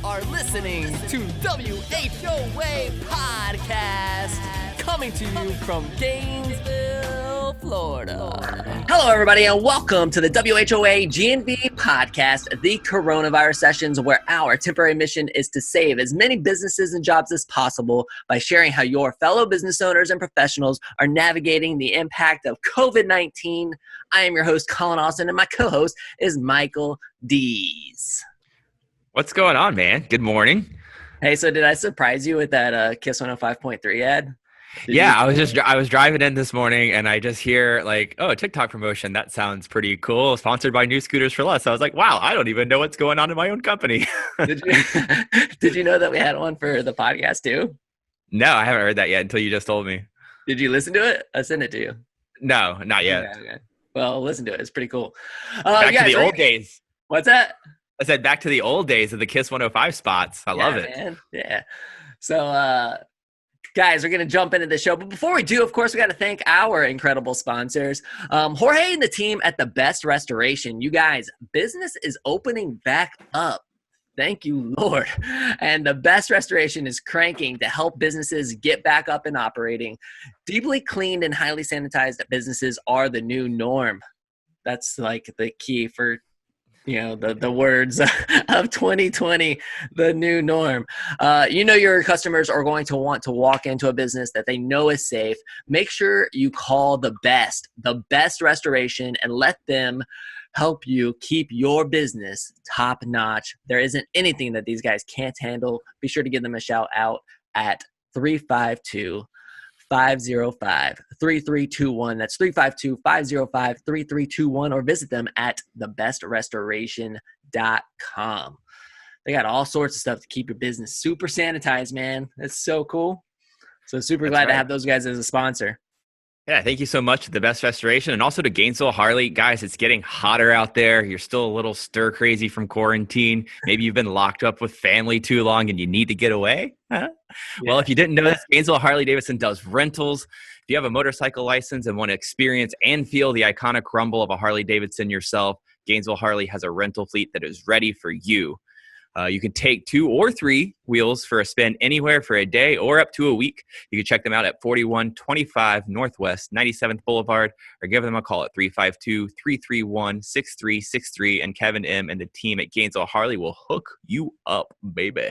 are listening to WHOA Podcast, coming to you from Gainesville, Florida. Hello, everybody, and welcome to the WHOA GNV Podcast, the Coronavirus Sessions, where our temporary mission is to save as many businesses and jobs as possible by sharing how your fellow business owners and professionals are navigating the impact of COVID-19. I am your host, Collin Austin, and my co-host is Michael Dees. What's going on, man? Good morning. Hey, so did I surprise you with that Kiss 105.3 ad? I was driving in this morning and I just hear like, oh, a TikTok promotion. That sounds pretty cool. Sponsored by New Scooters for Less. I was like, wow, I don't even know what's going on in my own company. Did you know that we had one for the podcast too? No, I haven't heard that yet until you just told me. Did you listen to it? I sent it to you. No, not yet. Okay. Well, listen to it. It's pretty cool. Back to the old days. What's that? I said back to the old days of the Kiss 105 spots. I love it. Man. Yeah. So, guys, we're going to jump into the show. But before we do, of course, we got to thank our incredible sponsors. Jorge and the team at The Best Restoration. You guys, business is opening back up. Thank you, Lord. And The Best Restoration is cranking to help businesses get back up and operating. Deeply cleaned and highly sanitized businesses are the new norm. That's like the key for the words of 2020, the new norm. Your customers are going to want to walk into a business that they know is safe. Make sure you call the best restoration, and let them help you keep your business top notch. There isn't anything that these guys can't handle. Be sure to give them a shout out at 352-505-3321. That's 352-505-3321, or visit them at thebestrestoration.com. They got all sorts of stuff to keep your business super sanitized, man. That's so cool. So super glad to have those guys as a sponsor. Yeah, thank you so much to The Best Restoration, and also to Gainesville Harley. Guys, it's getting hotter out there. You're still a little stir crazy from quarantine. Maybe you've been locked up with family too long and you need to get away. Huh? Yeah. Well, if you didn't know this, Gainesville Harley Davidson does rentals. If you have a motorcycle license and want to experience and feel the iconic rumble of a Harley Davidson yourself, Gainesville Harley has a rental fleet that is ready for you. You can take 2 or 3 wheels for a spin anywhere for a day or up to a week. You can check them out at 4125 Northwest 97th Boulevard, or give them a call at 352-331-6363. And Kevin M. and the team at Gainesville Harley will hook you up, baby.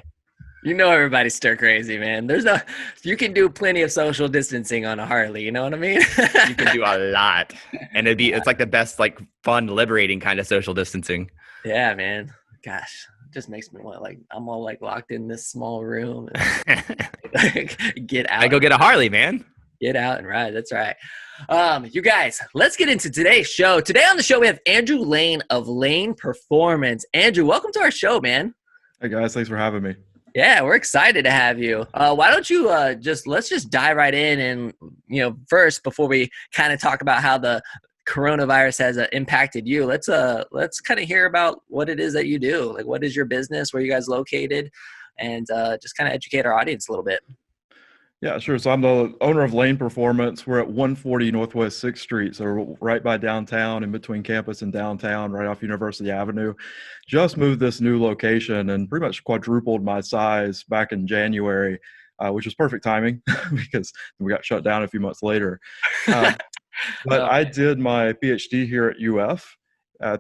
You know everybody's stir crazy, man. You can do plenty of social distancing on a Harley. You know what I mean? You can do a lot, and it's like the best, like fun, liberating kind of social distancing. Yeah, man. Gosh. Just makes me want I'm all locked in this small room and get out. I go get a Harley, man. Get out and ride. That's right. You guys, let's get into today's show. Today on the show, we have Layne of Layne Performance. Andrew, welcome to our show, man. Hey guys, thanks for having me. Yeah, we're excited to have you. Why don't you let's just dive right in, and first, before we kind of talk about how the coronavirus has impacted you, let's kind of hear about what it is that you do. Like, what is your business, where you guys located, and just kind of educate our audience a little bit. Yeah, sure. So I'm the owner of Layne Performance. We're at 140 Northwest 6th Street, so we're right by downtown, in between campus and downtown, right off University Avenue. Just moved this new location and pretty much quadrupled my size back in January, which was perfect timing because we got shut down a few months later. But I did my PhD here at UF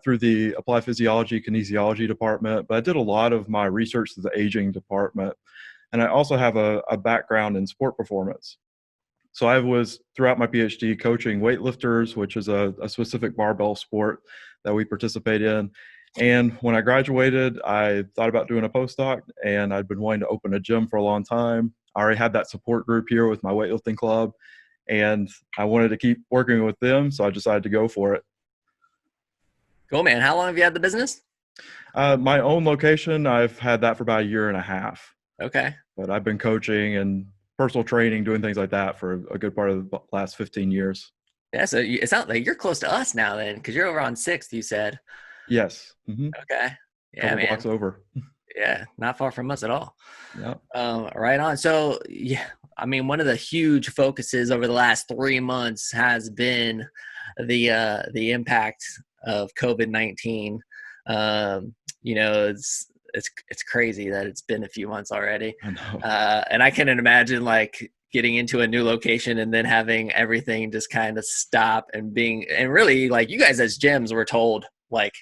through the Applied Physiology Kinesiology department, but I did a lot of my research through the aging department. And I also have a background in sport performance. So I was, throughout my PhD, coaching weightlifters, which is a specific barbell sport that we participate in. And when I graduated, I thought about doing a postdoc, and I'd been wanting to open a gym for a long time. I already had that support group here with my weightlifting club, and I wanted to keep working with them, so I decided to go for it. Cool, man. How long have you had the business? My own location, I've had that for about 1.5 years. Okay. But I've been coaching and personal training, doing things like that for a good part of the last 15 years. Yeah, so it sounds like you're close to us now then, because you're over on 6th, you said. Yes. Mm-hmm. Okay. Yeah, couple blocks over. Yeah, not far from us at all. Yeah. Right on. So, yeah, I mean, one of the huge focuses over the last 3 months has been the impact of COVID-19. it's crazy that it's been a few months already. I know. And I can't imagine like getting into a new location and then having everything just kind of stop and really like you guys as gyms were told like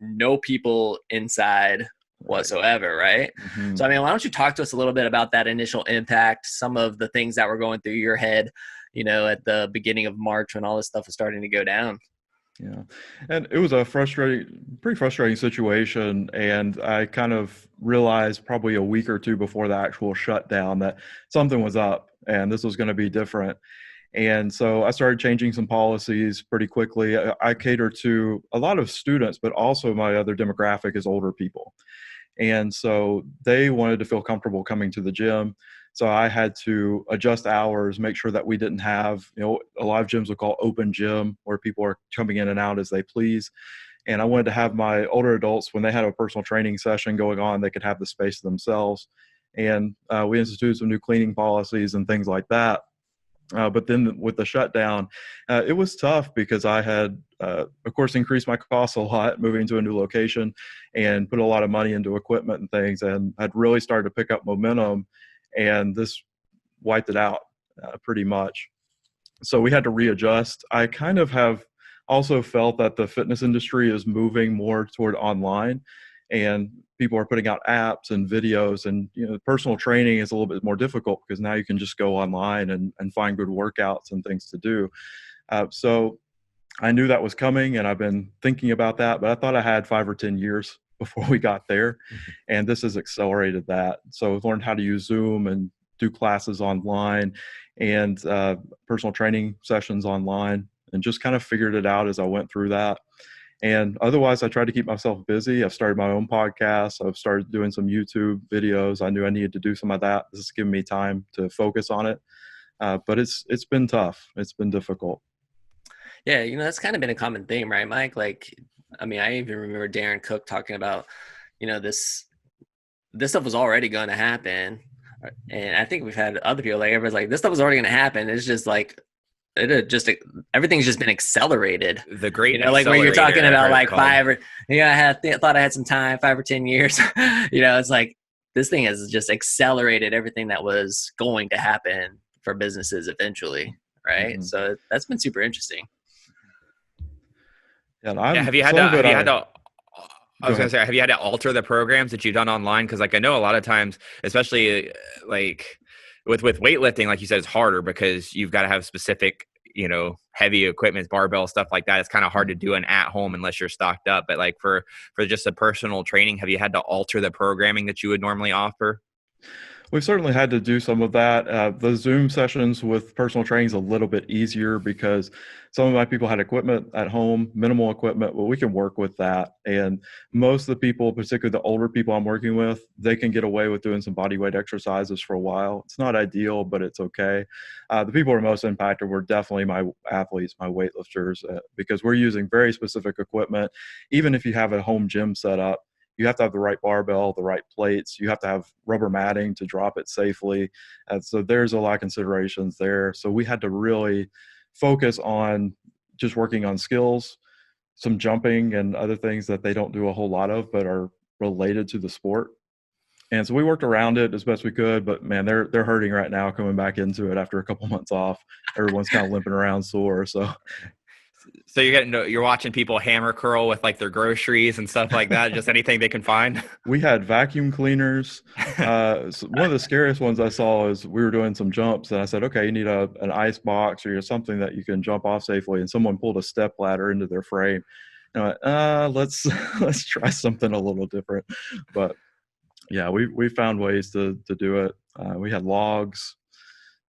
no people inside whatsoever, right? Mm-hmm. So I mean, why don't you talk to us a little bit about that initial impact, some of the things that were going through your head, at the beginning of March when all this stuff was starting to go down. Yeah. And it was a pretty frustrating situation. And I kind of realized probably a week or two before the actual shutdown that something was up and this was going to be different. And so I started changing some policies pretty quickly. I cater to a lot of students, but also my other demographic is older people. And so they wanted to feel comfortable coming to the gym. So I had to adjust hours, make sure that we didn't have, a lot of gyms will call open gym where people are coming in and out as they please. And I wanted to have my older adults, when they had a personal training session going on, they could have the space to themselves. And we instituted some new cleaning policies and things like that. But then with the shutdown, it was tough because I had, of course, increased my costs a lot moving to a new location and put a lot of money into equipment and things, and had really started to pick up momentum. And this wiped it out pretty much. So we had to readjust. I kind of have also felt that the fitness industry is moving more toward online, and people are putting out apps and videos, and personal training is a little bit more difficult because now you can just go online and find good workouts and things to do. So I knew that was coming, and I've been thinking about that, but I thought I had 5 or 10 years before we got there. And this has accelerated that. So I've learned how to use Zoom and do classes online and personal training sessions online, and just kind of figured it out as I went through that. And otherwise, I tried to keep myself busy. I've started my own podcast. I've started doing some YouTube videos. I knew I needed to do some of that. This has given me time to focus on it. But it's been tough. It's been difficult. Yeah, that's kind of been a common theme, right, Mike? Like, I mean, I even remember Darren Cook talking about, this stuff was already going to happen. And I think we've had other people, like, everybody's like, this stuff was already going to happen. It's just like, everything's just been accelerated. The great, like where you're talking about like thought I had some time, 5 or 10 years. It's like this thing has just accelerated everything that was going to happen for businesses eventually, right? Mm-hmm. So that's been super interesting. Yeah, have you had to alter the programs that you've done online? Because like I know a lot of times, especially like with weightlifting, like you said, it's harder because you've got to have specific, heavy equipment, barbell, stuff like that. It's kind of hard to do an at home unless you're stocked up. But like for just a personal training, have you had to alter the programming that you would normally offer? We've certainly had to do some of that. The Zoom sessions with personal training is a little bit easier because some of my people had equipment at home, minimal equipment, but we can work with that. And most of the people, particularly the older people I'm working with, they can get away with doing some body weight exercises for a while. It's not ideal, but it's okay. The people who are most impacted were definitely my athletes, my weightlifters, because we're using very specific equipment. Even if you have a home gym set up, you have to have the right barbell, the right plates. You have to have rubber matting to drop it safely. So there's a lot of considerations there. So we had to really focus on just working on skills, some jumping and other things that they don't do a whole lot of, but are related to the sport. And so we worked around it as best we could, but man, they're hurting right now coming back into it after a couple months off. Everyone's kind of limping around sore. So you're watching people hammer curl with like their groceries and stuff like that, just anything they can find. We had vacuum cleaners. So one of the scariest ones I saw is we were doing some jumps, and I said, "Okay, you need an ice box or something that you can jump off safely." And someone pulled a step ladder into their frame. And I went, let's try something a little different. But yeah, we found ways to do it. We had logs,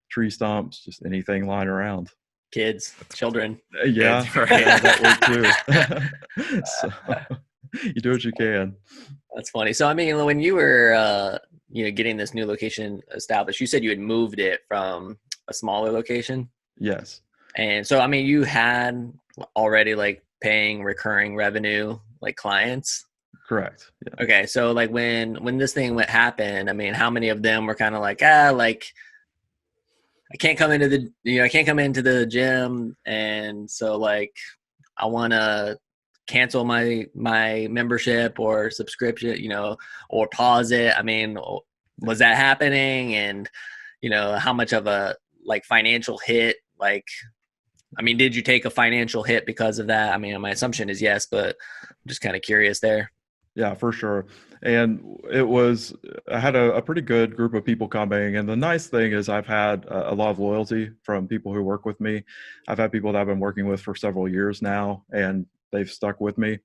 tree stumps, just anything lying around. Kids, children. Yeah, kids, right? Yeah, that worked too. So you do what you can. That's funny. So, I mean, when you were, getting this new location established, you said you had moved it from a smaller location. Yes. And so, I mean, you had already like paying recurring revenue, like clients. Correct. Yeah. Okay. So like when this thing happened, I mean, how many of them were kind of like, I can't come into the gym. And so like, I want to cancel my membership or subscription, or pause it? I mean, was that happening? And, how much of a financial hit, did you take a financial hit because of that? I mean, my assumption is yes, but I'm just kind of curious there. Yeah, for sure. And I had a pretty good group of people coming. And the nice thing is I've had a lot of loyalty from people who work with me. I've had people that I've been working with for several years now, and they've stuck with me.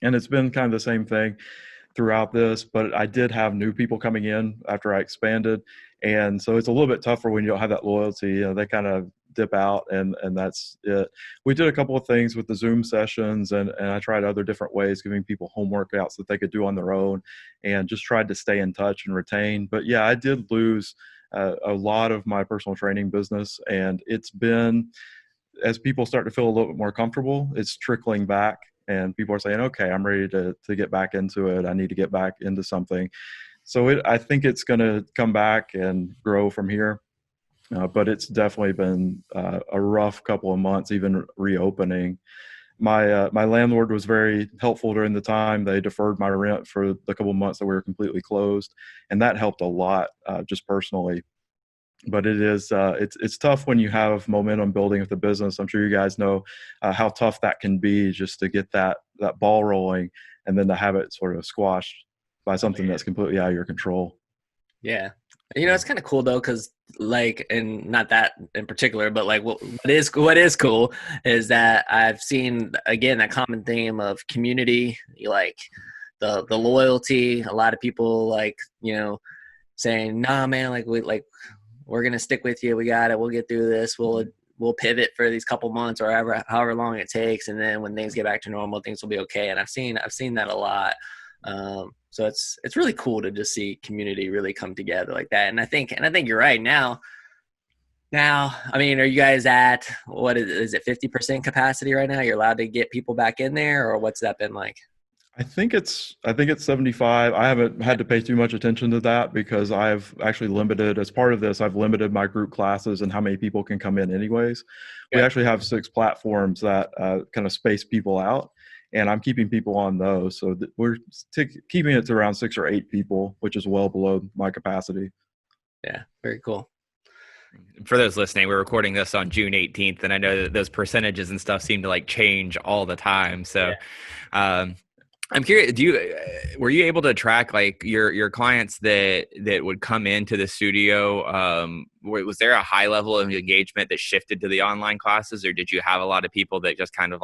And it's been kind of the same thing throughout this, but I did have new people coming in after I expanded. And so it's a little bit tougher when you don't have that loyalty. They kind of dip out, and that's it. We did a couple of things with the Zoom sessions, and I tried other different ways, giving people homework outs that they could do on their own, and just tried to stay in touch and retain. But yeah, I did lose a lot of my personal training business, and it's been, as people start to feel a little bit more comfortable, it's trickling back, and people are saying, okay, I'm ready to get back into it. I need to get back into something. So I think it's going to come back and grow from here. But it's definitely been a rough couple of months, even reopening. My landlord was very helpful during the time. They deferred my rent for the couple of months that we were completely closed, and that helped a lot, just personally. But it's tough when you have momentum building with the business. I'm sure you guys know how tough that can be, just to get that ball rolling, and then to have it sort of squashed by something that's completely out of your control. Yeah. It's kind of cool though, because and not that in particular, but what is cool is that I've seen, again, that common theme of community, the loyalty. A lot of people saying, nah, man, we're gonna stick with you. We got it. We'll get through this. We'll pivot for these couple months or however long it takes, and then when things get back to normal, things will be okay. And I've seen that a lot. So it's really cool to just see community really come together like that. And I think you're right now. I mean, are you guys at, what is it, 50% capacity right now? You're allowed to get people back in there, or what's that been like? I think it's 75. I haven't had to pay too much attention to that, because I've actually limited, as part of this, I've limited my group classes and how many people can come in anyways. We actually have 6 platforms that kind of space people out, and I'm keeping people on those. So we're keeping it to around 6 or 8 people, which is well below my capacity. Yeah, very cool. For those listening, we're recording this on June 18th, and I know that those percentages and stuff seem to change all the time. So, I'm curious, were you able to track your clients that would come into the studio? Was there a high level of engagement that shifted to the online classes, or did you have a lot of people that just kind of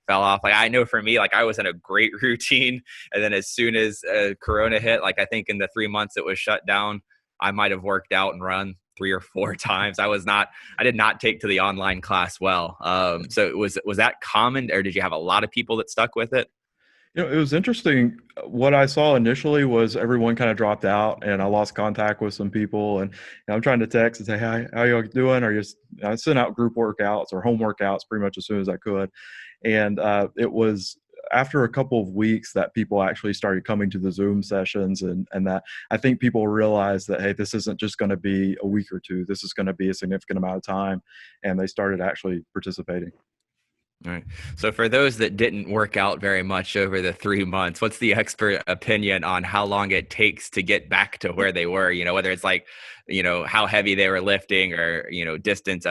fell off? I know for me, I was in a great routine, and then as soon as Corona hit, I think in the 3 months it was shut down, I might have worked out and run 3 or 4 times. I did not take to the online class well. So was that common, or did you have a lot of people that stuck with it? It was interesting. What I saw initially was everyone kind of dropped out, and I lost contact with some people. And I'm trying to text and say, "Hi, how you doing?" Or I sent out group workouts or home workouts pretty much as soon as I could. And it was after a couple of weeks that people actually started coming to the Zoom sessions, and that I think people realized that, hey, this isn't just going to be a week or two. This is going to be a significant amount of time, and they started actually participating. All right. So for those that didn't work out very much over the 3 months, what's the expert opinion on how long it takes to get back to where they were? Whether it's how heavy they were lifting, or, distance,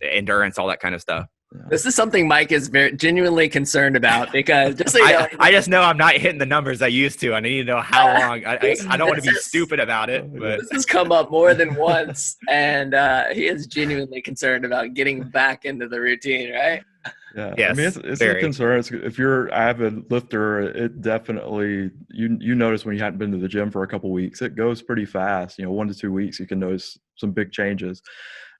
endurance, all that kind of stuff. This is something Mike is very genuinely concerned about, because just so you know, I just know I'm not hitting the numbers I used to. I need to know how long. I don't want to be stupid about it. But this has come up more than once, and he is genuinely concerned about getting back into the routine, right? Yeah, yes, I mean, it's a concern. If you're an avid lifter, it definitely, you notice when you hadn't been to the gym for a couple of weeks, it goes pretty fast. 1 to 2 weeks, you can notice some big changes.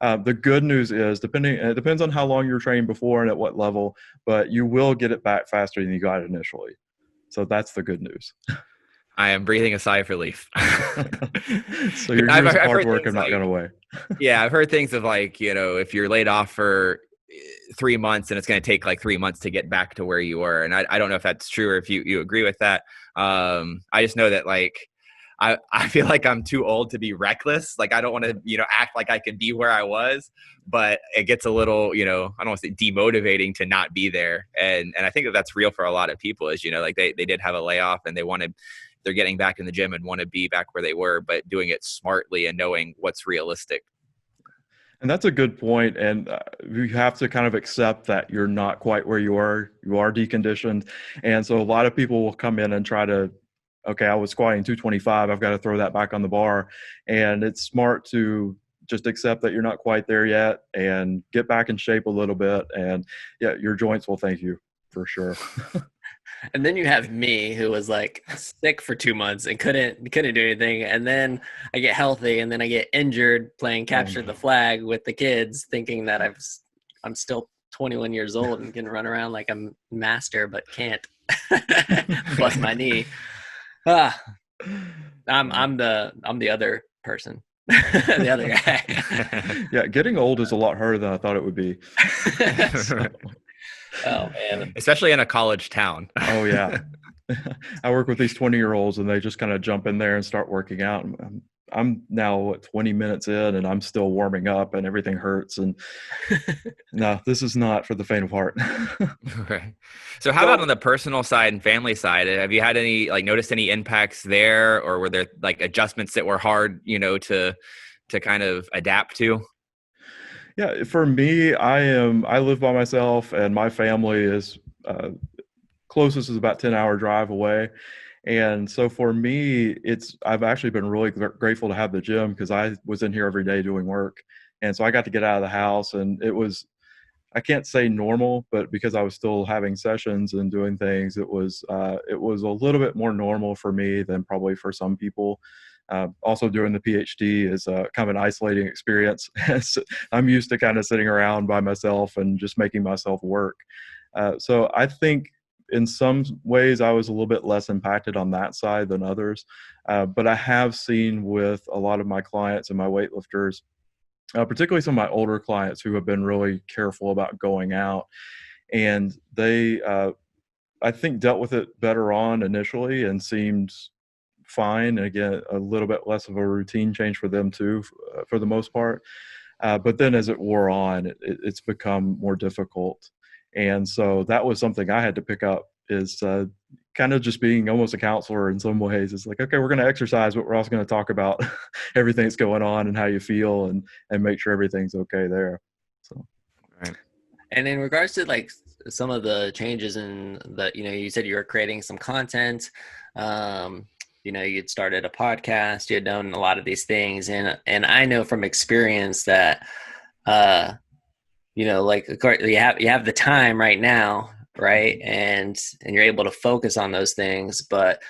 The good news is, it depends on how long you were training before and at what level, but you will get it back faster than you got it initially. So that's the good news. I am breathing a sigh of relief. So your years of hard work have not gone away. Yeah, I've heard things of if you're laid off for 3 months, and it's going to take 3 months to get back to where you were. And I don't know if that's true, or if you agree with that. I just know that I feel like I'm too old to be reckless. Like I don't want to, act like I could be where I was, but it gets a little, I don't want to say demotivating to not be there. And I think that's real for a lot of people is, like they did have a layoff and they're getting back in the gym and want to be back where they were, but doing it smartly and knowing what's realistic. And that's a good point. And you have to kind of accept that you're not quite where you are. You are deconditioned. And so a lot of people will come in and try to, okay, I was squatting 225. I've got to throw that back on the bar. And it's smart to just accept that you're not quite there yet and get back in shape a little bit. And yeah, your joints will thank you for sure. And then you have me, who was like sick for 2 months and couldn't do anything. And then I get healthy, and then I get injured playing capture the flag with the kids, thinking that I'm still 21 years old and can run around like I'm master, but can't. Bust my knee. I'm the other person, the other guy. Yeah, getting old is a lot harder than I thought it would be. So, oh man, especially in a college town. Oh yeah. I work with these 20-year-olds and they just kind of jump in there and start working out. I'm now 20 minutes in and I'm still warming up and everything hurts. And no, this is not for the faint of heart. Right. So how about on the personal side and family side? Have you had noticed any impacts there, or were there like adjustments that were hard, to kind of adapt to? Yeah, for me, I live by myself and my family is closest is about 10-hour drive away. And so for me, I've actually been really grateful to have the gym because I was in here every day doing work. And so I got to get out of the house, and I can't say normal, but because I was still having sessions and doing things, it was a little bit more normal for me than probably for some people. Also doing the PhD is kind of an isolating experience. I'm used to kind of sitting around by myself and just making myself work. So I think in some ways I was a little bit less impacted on that side than others. But I have seen with a lot of my clients and my weightlifters, particularly some of my older clients who have been really careful about going out, and they, I think, dealt with it better on initially and seemed fine. And again, a little bit less of a routine change for them too, for the most part. But then as it wore on, it's become more difficult. And so that was something I had to pick up, is kind of just being almost a counselor in some ways. It's like, okay, we're going to exercise, but we're also going to talk about everything that's going on and how you feel and make sure everything's okay there. So, right. And in regards to like some of the changes in the, you said you were creating some content, you'd started a podcast, you had done a lot of these things. And I know from experience that, like of course you have the time right now, right? And you're able to focus on those things. But,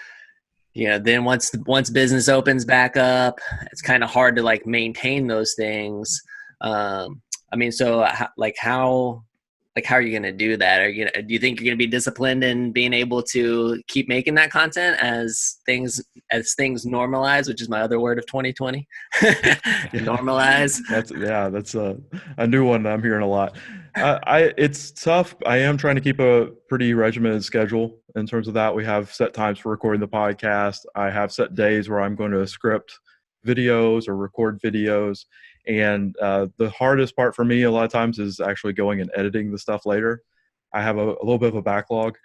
then once business opens back up, it's kind of hard to like maintain those things. So how are you going to do that? Do you think you're going to be disciplined in being able to keep making that content as things normalize, which is my other word of 2020? Normalize. That's a new one that I'm hearing a lot. It's tough. I am trying to keep a pretty regimented schedule in terms of that. We have set times for recording the podcast. I have set days where I'm going to script videos or record videos. And the hardest part for me a lot of times is actually going and editing the stuff later. I have a little bit of a backlog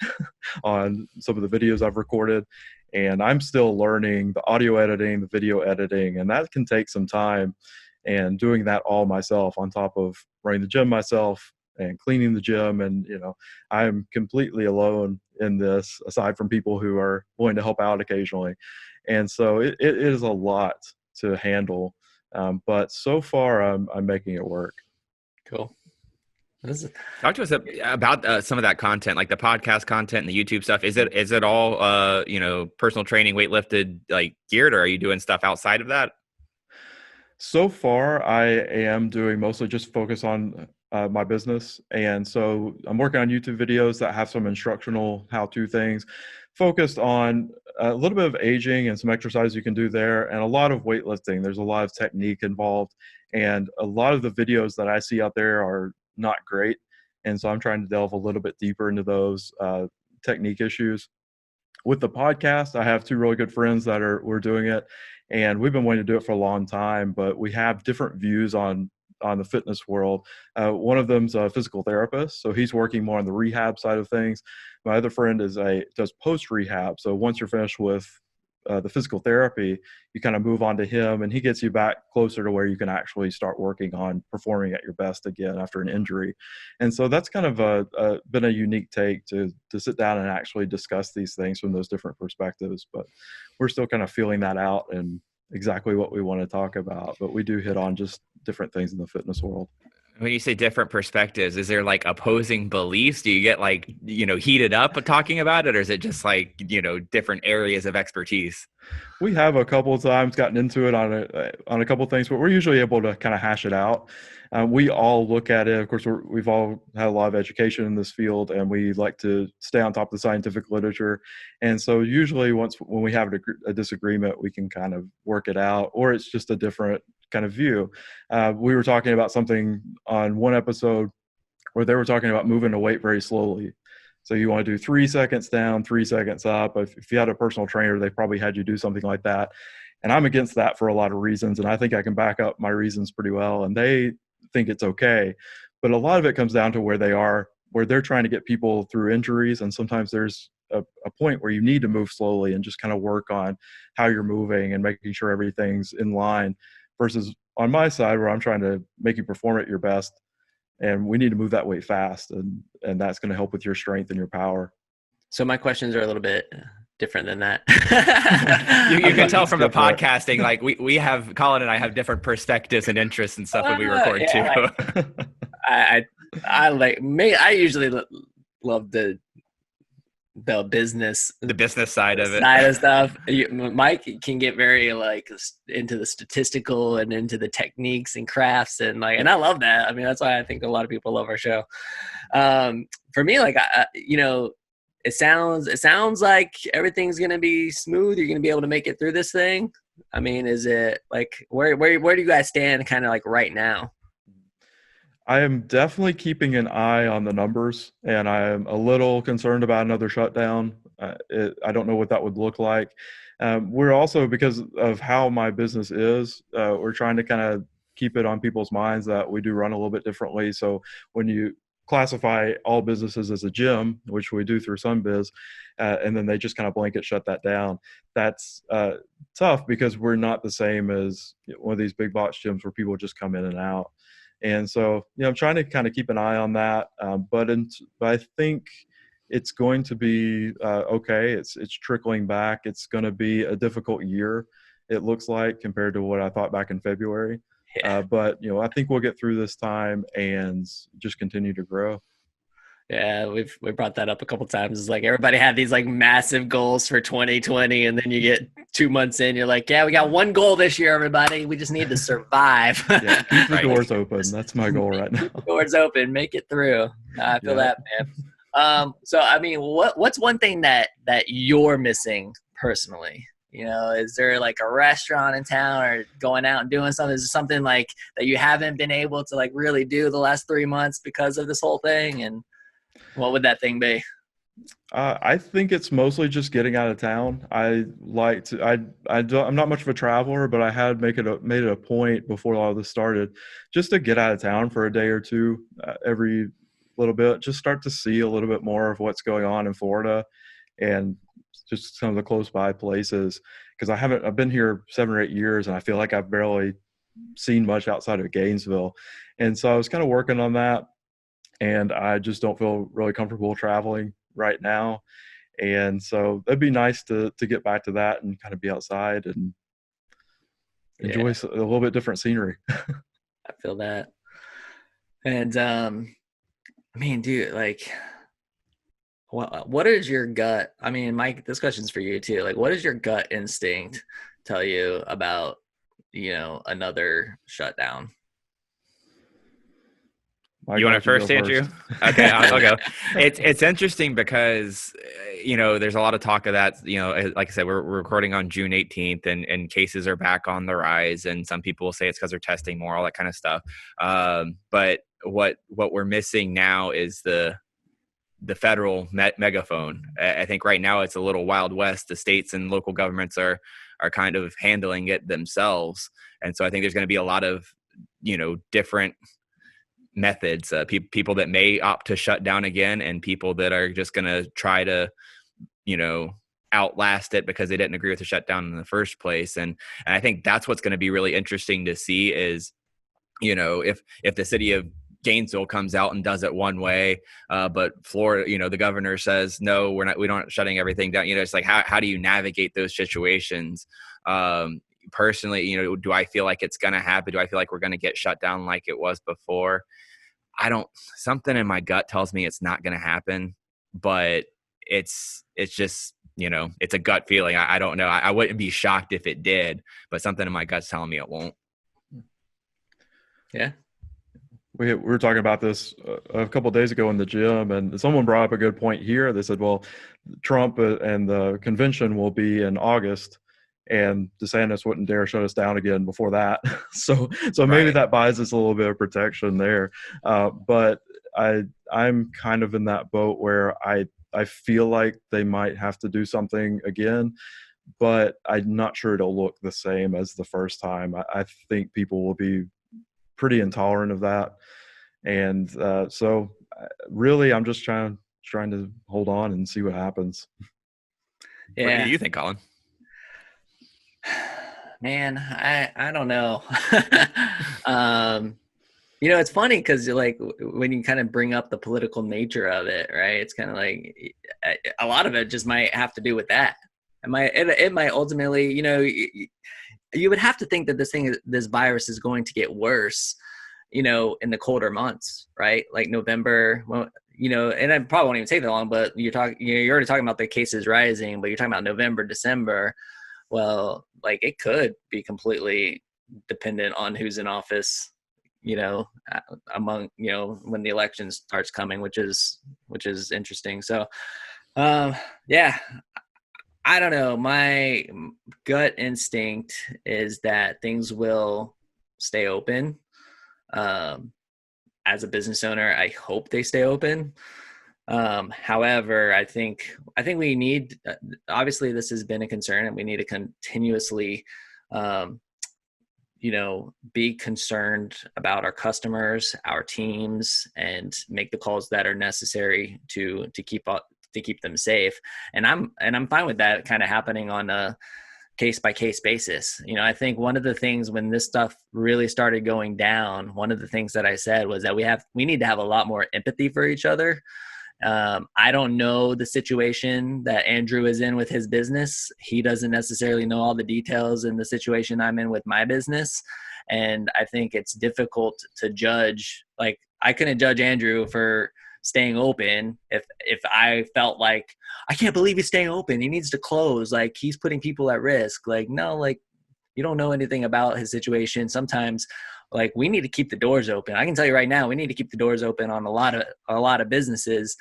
on some of the videos I've recorded, and I'm still learning the audio editing, the video editing, and that can take some time. And doing that all myself on top of running the gym myself and cleaning the gym. And, I'm completely alone in this, aside from people who are willing to help out occasionally. And so it is a lot to handle. But so far, I'm making it work. Cool. Talk to us about some of that content, like the podcast content and the YouTube stuff. Is it all personal training, weightlifted, like geared, or are you doing stuff outside of that? So far, I am doing mostly just focus on my business. And so I'm working on YouTube videos that have some instructional how-to things focused on a little bit of aging and some exercise you can do there, and a lot of weightlifting. There's a lot of technique involved, and a lot of the videos that I see out there are not great. And so I'm trying to delve a little bit deeper into those technique issues. With the podcast, I have two really good friends that we're doing it, and we've been wanting to do it for a long time, but we have different views on the fitness world. One of them's a physical therapist, so he's working more on the rehab side of things. My other friend does post rehab. So once you're finished with the physical therapy, you kind of move on to him, and he gets you back closer to where you can actually start working on performing at your best again after an injury. And so that's kind of been a unique take to sit down and actually discuss these things from those different perspectives. But we're still kind of feeling that out and exactly what we want to talk about. But we do hit on just different things in the fitness world. When you say different perspectives, is there like opposing beliefs? Do you get like, heated up talking about it, or is it just like, different areas of expertise? We have a couple of times gotten into it on a couple of things, but we're usually able to kind of hash it out. We all look at it. Of course, we've all had a lot of education in this field, and we like to stay on top of the scientific literature. And so usually when we have a disagreement, we can kind of work it out, or it's just a different kind of view. We were talking about something on one episode where they were talking about moving the weight very slowly. So you want to do 3 seconds down, 3 seconds up. If you had a personal trainer, they probably had you do something like that. And I'm against that for a lot of reasons. And I think I can back up my reasons pretty well. And they think it's okay. But a lot of it comes down to where they're trying to get people through injuries. And sometimes there's a point where you need to move slowly and just kind of work on how you're moving and making sure everything's in line, versus on my side where I'm trying to make you perform at your best. And we need to move that weight fast, and that's going to help with your strength and your power. So my questions are a little bit different than that. you can tell from the podcasting, like we have, Collin and I have different perspectives and interests and stuff when we record too. I usually love the business side of it. Side of stuff. Mike can get very like into the statistical and into the techniques and crafts, and I love that. I mean, that's why I think a lot of people love our show. For me, it sounds like everything's gonna be smooth. You're gonna be able to make it through this thing. I mean, is it like where do you guys stand kind of like right now? I am definitely keeping an eye on the numbers, and I am a little concerned about another shutdown. I don't know what that would look like. We're also, because of how my business is, we're trying to kind of keep it on people's minds that we do run a little bit differently. So when you classify all businesses as a gym, which we do through SunBiz, and then they just kind of blanket shut that down, that's tough because we're not the same as one of these big box gyms where people just come in and out. And so, I'm trying to kind of keep an eye on that. But I think it's going to be okay. It's trickling back. It's going to be a difficult year, it looks like, compared to what I thought back in February. Yeah. But, I think we'll get through this time and just continue to grow. Yeah, we brought that up a couple times. It's like everybody had these like massive goals for 2020, and then you get 2 months in, you're like, yeah, we got one goal this year, everybody. We just need to survive. Yeah, keep the doors open. That's my goal right now. Doors open, make it through. I feel that, man. So I mean, what's one thing that you're missing personally? Is there like a restaurant in town or going out and doing something? Is there something like that you haven't been able to like really do the last 3 months because of this whole thing? And what would that thing be? I think it's mostly just getting out of town. I'm not much of a traveler, but I had made it a point before all this started just to get out of town for a day or two every little bit, just start to see a little bit more of what's going on in Florida and just some of the close by places. Because I've been here 7 or 8 years, and I feel like I've barely seen much outside of Gainesville. And so I was kind of working on that. And I just don't feel really comfortable traveling right now. And so it'd be nice to get back to that and kind of be outside and enjoy a little bit different scenery. I feel that. And I mean, dude, like, what is your gut? I mean, Mike, this question's for you too. Like, what does your gut instinct tell you about, another shutdown? You want to first, Andrew? Okay, I'll go. It's interesting because, there's a lot of talk of that, like I said, we're recording on June 18th and cases are back on the rise. And some people will say it's because they're testing more, all that kind of stuff. But what we're missing now is the the federal megaphone. I think right now it's a little Wild West. The states and local governments are kind of handling it themselves. And so I think there's going to be a lot of, different methods, people that may opt to shut down again, and people that are just going to try to, outlast it because they didn't agree with the shutdown in the first place. And I think that's what's going to be really interesting to see is, if the city of Gainesville comes out and does it one way, but Florida, the governor says, no, we don't shutting everything down. It's like, how do you navigate those situations? Personally, do I feel like it's going to happen? Do I feel like we're going to get shut down like it was before? Something in my gut tells me it's not going to happen, but it's just, it's a gut feeling. I don't know. I wouldn't be shocked if it did, but something in my gut's telling me it won't. Yeah. We were talking about this a couple of days ago in the gym, and someone brought up a good point here. They said, well, Trump and the convention will be in August, and DeSantis wouldn't dare shut us down again before that. So maybe that buys us a little bit of protection there. But I'm kind of in that boat where I feel like they might have to do something again, but I'm not sure it'll look the same as the first time. I think people will be pretty intolerant of that. And so really, I'm just trying to hold on and see what happens. Yeah. What do you think, Collin? Man, I don't know. It's funny because like when you kind of bring up the political nature of it, right? It's kind of like a lot of it just might have to do with that. It might ultimately, you would have to think that this virus is going to get worse, in the colder months, right? Like November, well, and I probably won't even take that long, but you're already talking about the cases rising, but you're talking about November, December. Well, like it could be completely dependent on who's in office, among, when the election starts coming, which is interesting. So, yeah, I don't know. My gut instinct is that things will stay open. As a business owner, I hope they stay open. However, I think we need, obviously this has been a concern, and we need to continuously, be concerned about our customers, our teams, and make the calls that are necessary to keep them safe. And I'm fine with that kind of happening on a case by case basis. I think one of the things when this stuff really started going down, one of the things that I said was that we need to have a lot more empathy for each other. I don't know the situation that Andrew is in with his business. He doesn't necessarily know all the details in the situation I'm in with my business. And I think it's difficult to judge. Like, I couldn't judge Andrew for staying open if I felt like, I can't believe he's staying open, he needs to close, like he's putting people at risk. Like, no, like you don't know anything about his situation. Sometimes like we need to keep the doors open. I can tell you right now, we need to keep the doors open on a lot of businesses.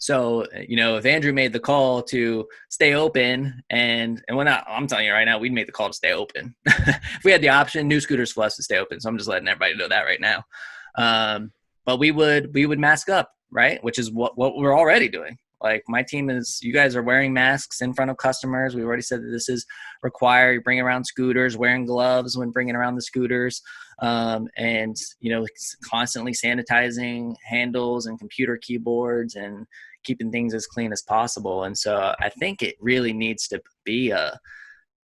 So, if Andrew made the call to stay open, and I'm telling you right now, we'd make the call to stay open. If we had the option, New Scooters for us to stay open. So I'm just letting everybody know that right now. But we would mask up, right? Which is what we're already doing. Like my team you guys are wearing masks in front of customers. We've already said that this is required. You bring around scooters, wearing gloves when bringing around the scooters, and, constantly sanitizing handles and computer keyboards and keeping things as clean as possible. And so I think it really needs to be a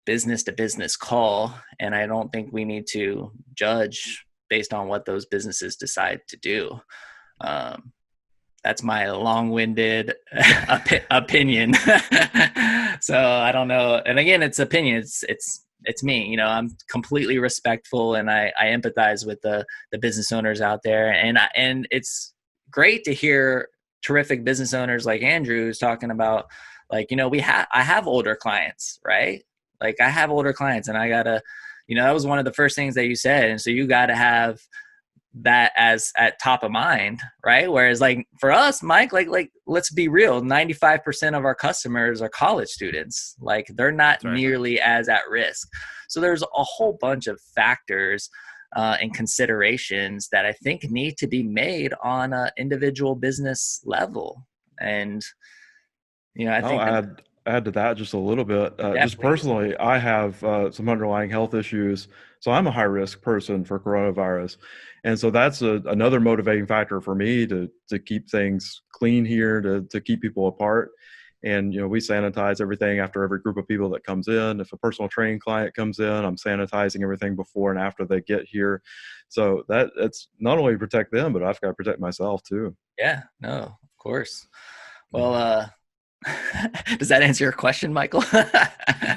business to business call. And I don't think we need to judge based on what those businesses decide to do. That's my long-winded opinion. So I don't know. And again, it's opinion. It's me. I'm completely respectful, and I empathize with the business owners out there. And it's great to hear terrific business owners like Andrew's talking about, like, I have older clients, right? Like I have older clients, and I gotta, that was one of the first things that you said. And so you got to have that as at top of mind, right? Whereas like for us, Mike, like let's be real, 95% of our customers are college students. Like they're not nearly as at risk. So there's a whole bunch of factors and considerations that I think need to be made on an individual business level. And, I I'll think add to that just a little bit. yeah, Just please. personally, I have some underlying health issues, so I'm a high risk person for coronavirus, and so that's another motivating factor for me to keep things clean here, to keep people apart. And we sanitize everything after every group of people that comes in. If a personal training client comes in, I'm sanitizing everything before and after they get here. So it's not only to protect them, but I've got to protect myself too. Yeah, no, of course. Well, does that answer your question, Michael?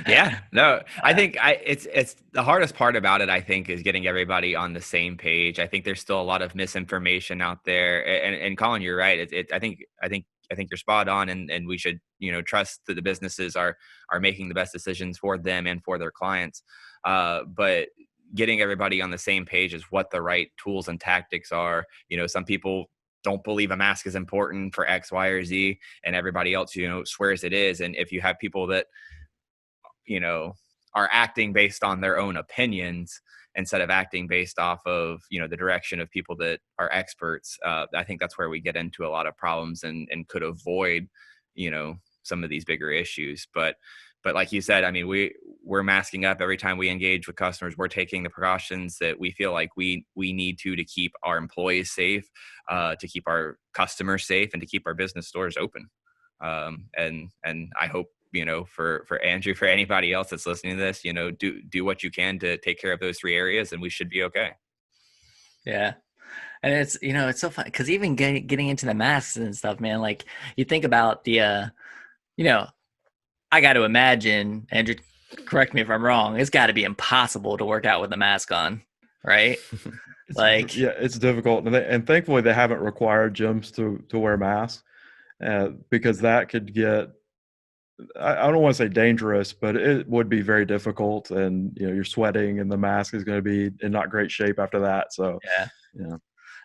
Yeah, no, I think it's the hardest part about it, I think, is getting everybody on the same page. I think there's still a lot of misinformation out there. And Colin, you're right. I think you're spot on, and we should, trust that the businesses are making the best decisions for them and for their clients. But getting everybody on the same page is what the right tools and tactics are. Some people don't believe a mask is important for X, Y, or Z, and everybody else, swears it is. And if you have people that, are acting based on their own opinions instead of acting based off of, the direction of people that are experts, I think that's where we get into a lot of problems and could avoid, some of these bigger issues. But like you said, I mean, we're masking up every time we engage with customers. We're taking the precautions that we feel like we need to keep our employees safe, to keep our customers safe, and to keep our business stores open. And I hope, for Andrew, for anybody else that's listening to this, do what you can to take care of those three areas, and we should be okay. Yeah. And it's so fun because even getting into the masks and stuff, man, like you think about the, I got to imagine, Andrew, correct me if I'm wrong, it's got to be impossible to work out with a mask on, right? It's difficult, and thankfully they haven't required gyms to wear masks, because that could get, I don't want to say dangerous, but it would be very difficult, and you're sweating, and the mask is going to be in not great shape after that. So yeah.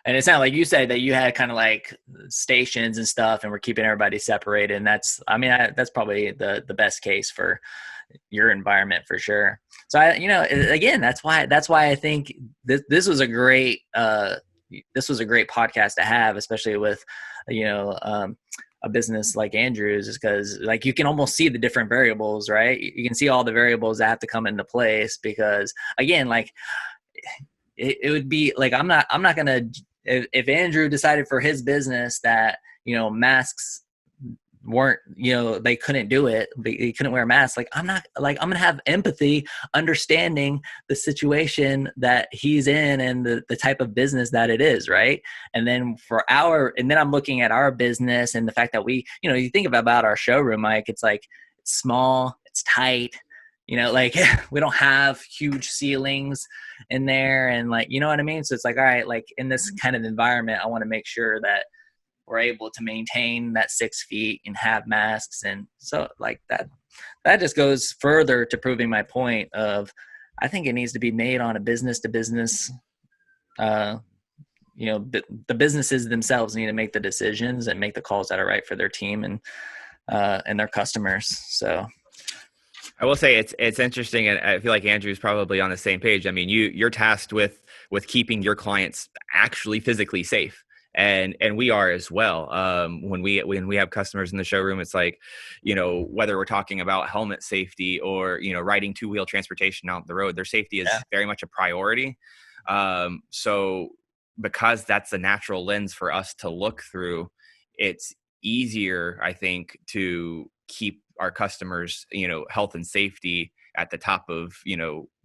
And it sounded like you said that you had kind of like stations and stuff, and we're keeping everybody separated. And that's probably the best case for your environment for sure. So again, that's why I think this was a great podcast to have, especially with, a business like Andrew's, is because like you can almost see the different variables, right? You can see all the variables that have to come into place, because again, like it would be like, I'm not going to, if Andrew decided for his business that, masks weren't, they couldn't do it, they couldn't wear masks, like I'm going to have empathy, understanding the situation that he's in and the type of business that it is, right? And then I'm looking at our business and the fact that we, you think about our showroom, Mike, it's like, it's small, it's tight, like we don't have huge ceilings in there, and like, you know what I mean? So it's like, all right, like in this kind of environment, I want to make sure that we're able to maintain that 6 feet and have masks. And so like that just goes further to proving my point of, I think it needs to be made on a business to business, the businesses themselves need to make the decisions and make the calls that are right for their team and their customers. So I will say it's interesting, and I feel like Andrew's probably on the same page. I mean, you're tasked with keeping your clients actually physically safe, and we are as well. When we have customers in the showroom, it's like, whether we're talking about helmet safety or riding 2-wheel transportation out the road, their safety is very much a priority. So because that's the natural lens for us to look through, it's easier, I think, to keep our customers, health and safety at the top of,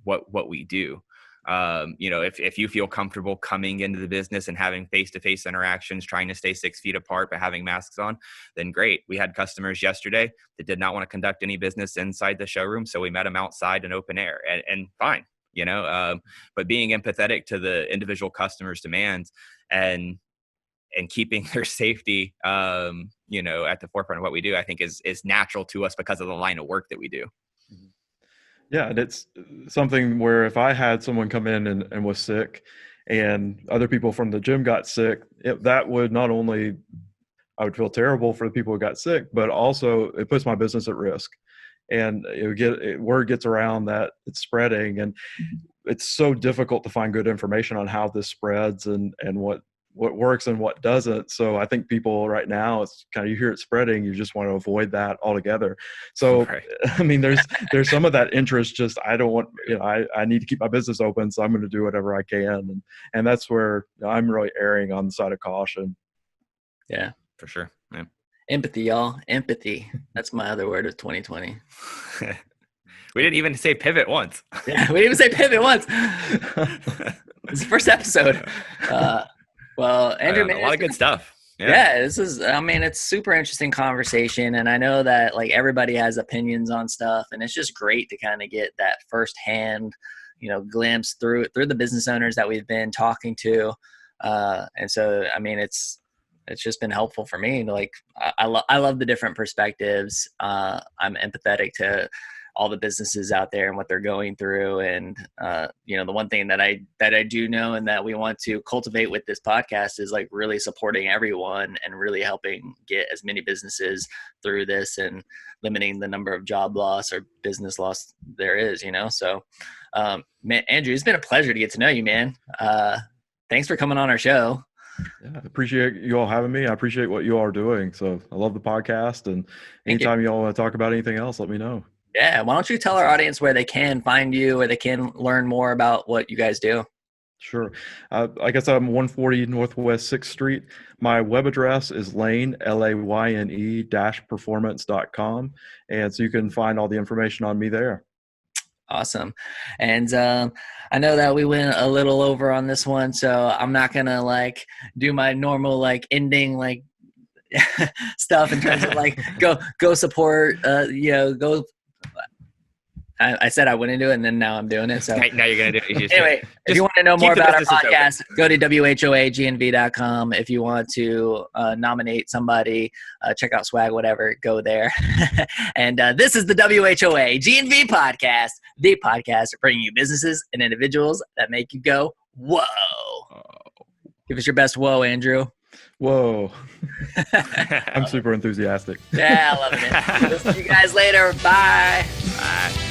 what we do. If you feel comfortable coming into the business and having face-to-face interactions, trying to stay 6 feet apart, but having masks on, then great. We had customers yesterday that did not want to conduct any business inside the showroom, so we met them outside in open air, and fine, but being empathetic to the individual customer's demands and keeping their safety, at the forefront of what we do, I think is natural to us because of the line of work that we do. Yeah, and it's something where if I had someone come in and was sick, and other people from the gym got sick, that would not only, I would feel terrible for the people who got sick, but also it puts my business at risk. And word gets around that it's spreading. And it's so difficult to find good information on how this spreads and what works and what doesn't. So I think people right now, it's kind of, you hear it spreading, you just want to avoid that altogether. So, Right. I mean, there's some of that interest, just, I don't want, I need to keep my business open, so I'm going to do whatever I can. And that's where I'm really erring on the side of caution. Yeah, For sure. Yeah. empathy, y'all. Empathy. That's my other word of 2020. We didn't even say pivot once. Yeah, we didn't even say pivot once. It's the first episode. Well, Andrew, man, a lot of good stuff. Yeah, this is, I mean, it's super interesting conversation. And I know that like everybody has opinions on stuff, and it's just great to kind of get that firsthand, glimpse through the business owners that we've been talking to. And so, I mean, it's just been helpful for me. Like, I love the different perspectives. I'm empathetic to all the businesses out there and what they're going through. And, the one thing that I do know and that we want to cultivate with this podcast is like really supporting everyone and really helping get as many businesses through this and limiting the number of job loss or business loss there is, So, man, Andrew, it's been a pleasure to get to know you, man. Thanks for coming on our show. Yeah, I appreciate you all having me. I appreciate what you all are doing. So I love the podcast, and anytime you all want to talk about anything else, let me know. Yeah. Why don't you tell our audience where they can find you, where they can learn more about what you guys do? Sure. I guess I'm 140 Northwest 6th Street. My web address is Layne, LAYNE -performance.com. And so you can find all the information on me there. Awesome. And I know that we went a little over on this one, so I'm not going to like do my normal like ending like stuff in terms of like go support, go. I said I wouldn't do it, and then now I'm doing it. So now you're going to do it. Anyway, if you want to know more about our podcast, go to whoagnv.com. If you want to nominate somebody, check out swag, whatever, go there. And this is the WHOA GNV podcast, the podcast bringing you businesses and individuals that make you go, whoa. Give us your best whoa, Andrew. Whoa. I'm super enthusiastic. Yeah, I love it. We'll see you guys later. Bye. Bye.